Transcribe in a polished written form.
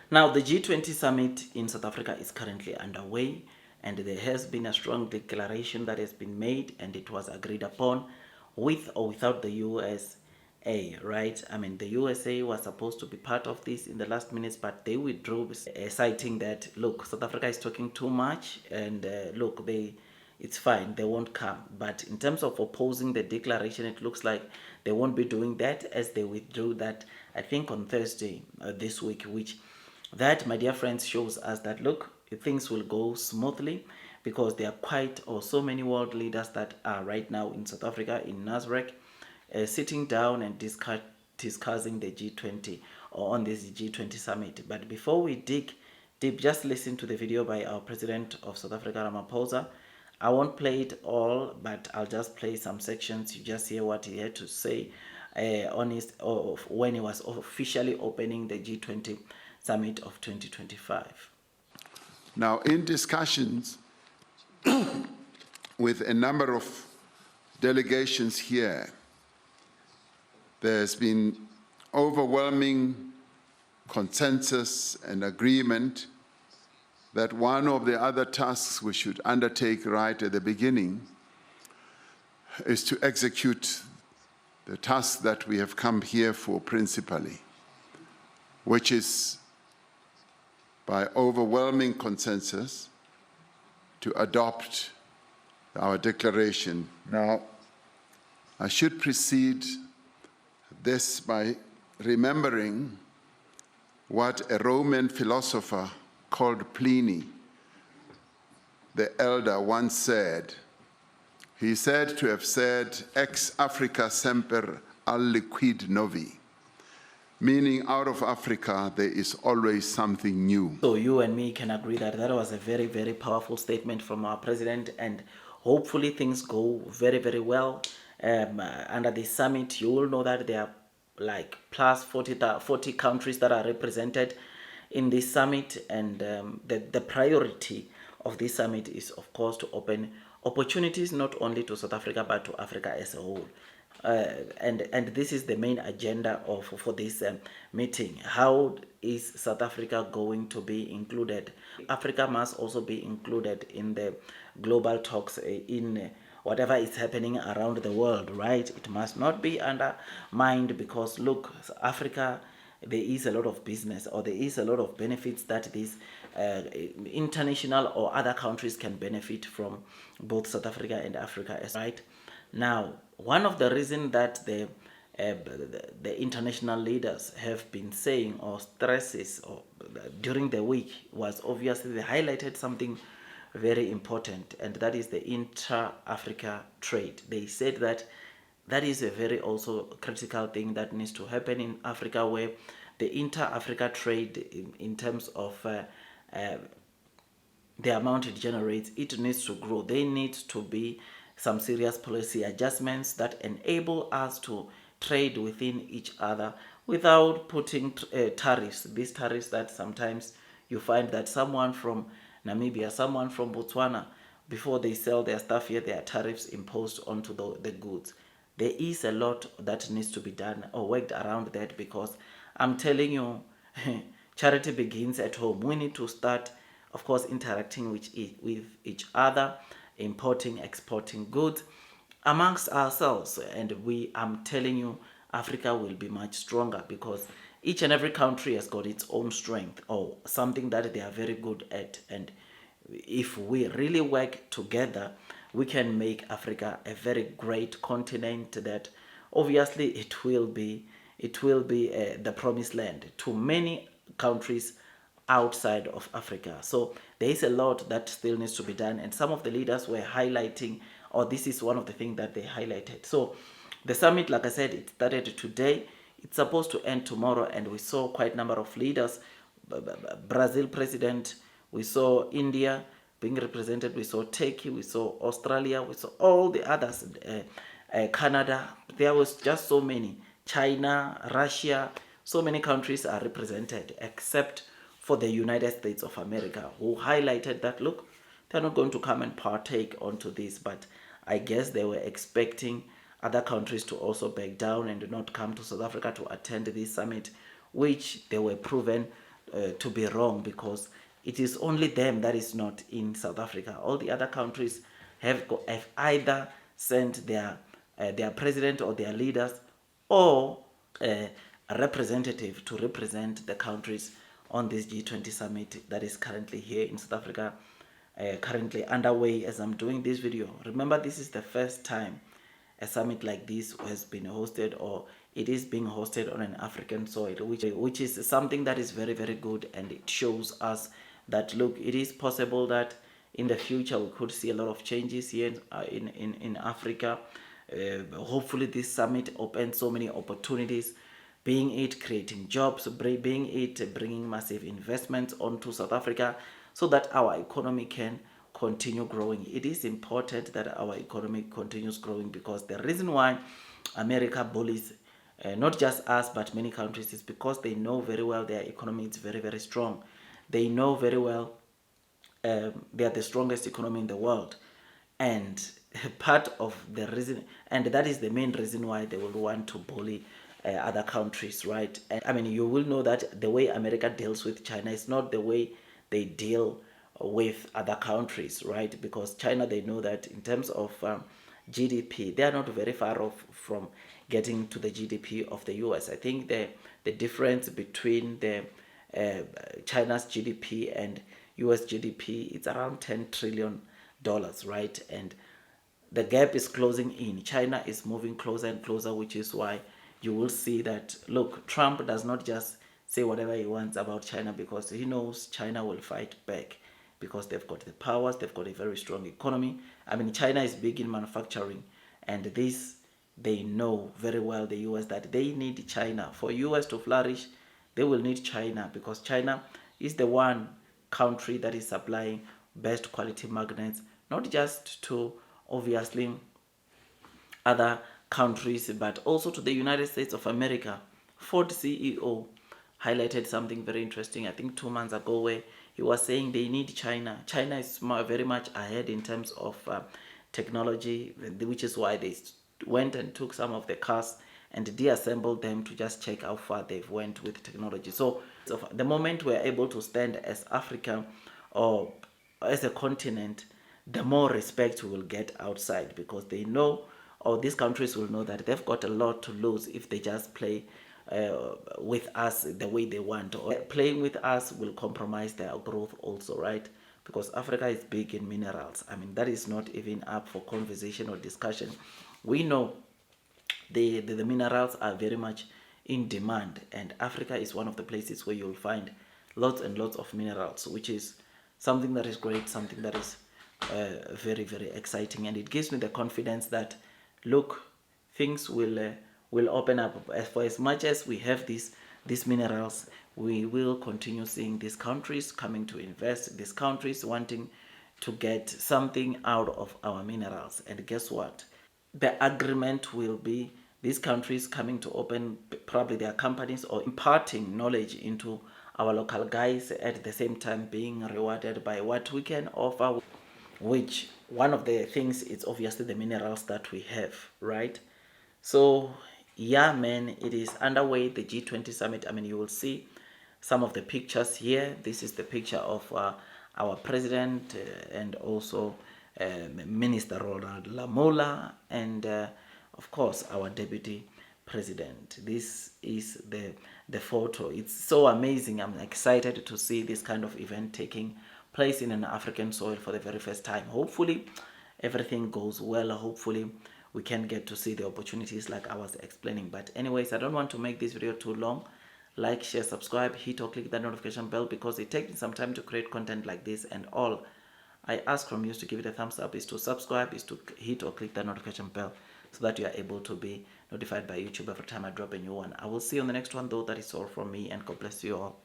Now, the G20 summit in South Africa is currently underway, and there has been a strong declaration that has been made, and it was agreed upon with or without the USA, right? I mean, the USA was supposed to be part of this in the last minutes, but they withdrew, citing that, look, South Africa is talking too much, and look, it's fine, they won't come. But in terms of opposing the declaration, it looks like they won't be doing that, as they withdrew that, I think, on Thursday this week, which that, my dear friends, shows us that, look, things will go smoothly, because there are quite or so many world leaders that are right now in South Africa, in Johannesburg, sitting down and discussing the G20 or on this G20 summit. But before we dig deep, just listen to the video by our President of South Africa, Ramaphosa. I won't play it all, but I'll just play some sections. You just hear what he had to say on his, when he was officially opening the G20 summit of 2025. Now, in discussions with a number of delegations here, there's been overwhelming consensus and agreement that one of the other tasks we should undertake right at the beginning is to execute the task that we have come here for principally, which is, by overwhelming consensus, to adopt our declaration. Now, I should precede this by remembering what a Roman philosopher called Pliny, the elder, once said. He said to have said, ex Africa semper aliquid novi, meaning out of Africa there is always something new. So you and me can agree that that was a very, very powerful statement from our president, and hopefully things go very, very well. Under the summit, you will know that there are like plus 40 countries that are represented in this summit, and the priority of this summit is, of course, to open opportunities not only to South Africa but to Africa as a whole. And this is the main agenda for this meeting. How is South Africa going to be included? Africa must also be included in the global talks in whatever is happening around the world, right? It must not be undermined, because look, Africa, there is a lot of business, or there is a lot of benefits that these international or other countries can benefit from, both South Africa and Africa, right? Now, one of the reasons that the international leaders have been saying or stresses during the week was, obviously they highlighted something very important, and that is the intra-Africa trade. They said that that is a very also critical thing that needs to happen in Africa, where the inter-Africa trade, in terms of the amount it generates, it needs to grow. There needs to be some serious policy adjustments that enable us to trade within each other without putting tariffs. These tariffs that sometimes you find that someone from Namibia, someone from Botswana, before they sell their stuff here, there are tariffs imposed onto the goods. There is a lot that needs to be done or worked around that, because I'm telling you, charity begins at home. We need to start, of course, interacting with each other, importing, exporting goods amongst ourselves. And I'm telling you, Africa will be much stronger, because each and every country has got its own strength or something that they are very good at. And if we really work together, we can make Africa a very great continent that obviously it will be the promised land to many countries outside of Africa. So there is a lot that still needs to be done, and some of the leaders were highlighting, or this is one of the things that they highlighted. So the summit, like I said, it started today. It's supposed to end tomorrow, and we saw quite a number of leaders. Brazil president, we saw India being represented, we saw Turkey, we saw Australia, we saw all the others, Canada. There was just so many. China, Russia, so many countries are represented, except for the United States of America, who highlighted that, look, they're not going to come and partake onto this, but I guess they were expecting other countries to also back down and not come to South Africa to attend this summit, which they were proven to be wrong, because it is only them that is not in South Africa. All the other countries have either sent their president or their leaders, or a representative to represent the countries on this G20 summit that is currently here in South Africa, currently underway as I'm doing this video. Remember, this is the first time a summit like this has been hosted, or it is being hosted on an African soil, which is something that is very, very good, and it shows us that, look, it is possible that in the future we could see a lot of changes here in Africa. Hopefully this summit opens so many opportunities, being it creating jobs, being it bringing massive investments onto South Africa, so that our economy can continue growing. It is important that our economy continues growing, because the reason why America bullies not just us but many countries is because they know very well their economy is very, very strong. They know very well they are the strongest economy in the world, and part of the reason, and that is the main reason why they will want to bully other countries, right? And I mean, you will know that the way America deals with China is not the way they deal with other countries, right? Because China, they know that in terms of GDP, they are not very far off from getting to the GDP of the US. I think the difference between the China's GDP and US GDP, it's around $10 trillion, right? And the gap is closing in. China is moving closer and closer, which is why you will see that, look, Trump does not just say whatever he wants about China, because he knows China will fight back, because they've got the powers, they've got a very strong economy. I mean, China is big in manufacturing, and this, they know very well, the US, that they need China. For US to flourish, they will need China, because China is the one country that is supplying best quality magnets, not just to, obviously, other countries, but also to the United States of America. Ford CEO highlighted something very interesting, I think 2 months ago, where he was saying they need China. China is very much ahead in terms of technology, which is why they went and took some of the cars and deassembled them to just check how far they've went with technology. So the moment we're able to stand as Africa or as a continent, the more respect we will get outside, because they know, or these countries will know, that they've got a lot to lose if they just play with us the way they want, or playing with us will compromise their growth also, right? Because Africa is big in minerals. I mean, that is not even up for conversation or discussion. We know the minerals are very much in demand, and Africa is one of the places where you'll find lots and lots of minerals, which is something that is great, something that is very, very exciting, and it gives me the confidence that, look, things will open up. For as much as we have these minerals, we will continue seeing these countries coming to invest, these countries wanting to get something out of our minerals. And guess what? The agreement will be these countries coming to open probably their companies, or imparting knowledge into our local guys, at the same time being rewarded by what we can offer, which one of the things is obviously the minerals that we have, right? So yeah, man, it is underway, the G20 summit. I mean, you will see some of the pictures here. This is the picture of our president and also Minister Ronald Lamola, and of course our deputy president. This is the photo. It's so amazing. I'm excited to see this kind of event taking place in an African soil for the very first time. Hopefully everything goes well. Hopefully we can get to see the opportunities like I was explaining. But anyways, I don't want to make this video too long. Like, share, subscribe, hit or click that notification bell, because it takes me some time to create content like this, and all I ask from you is to give it a thumbs up, is to subscribe, is to hit or click that notification bell, so that you are able to be notified by YouTube every time I drop a new one. I will see you on the next one, though. That is all from me, and God bless you all.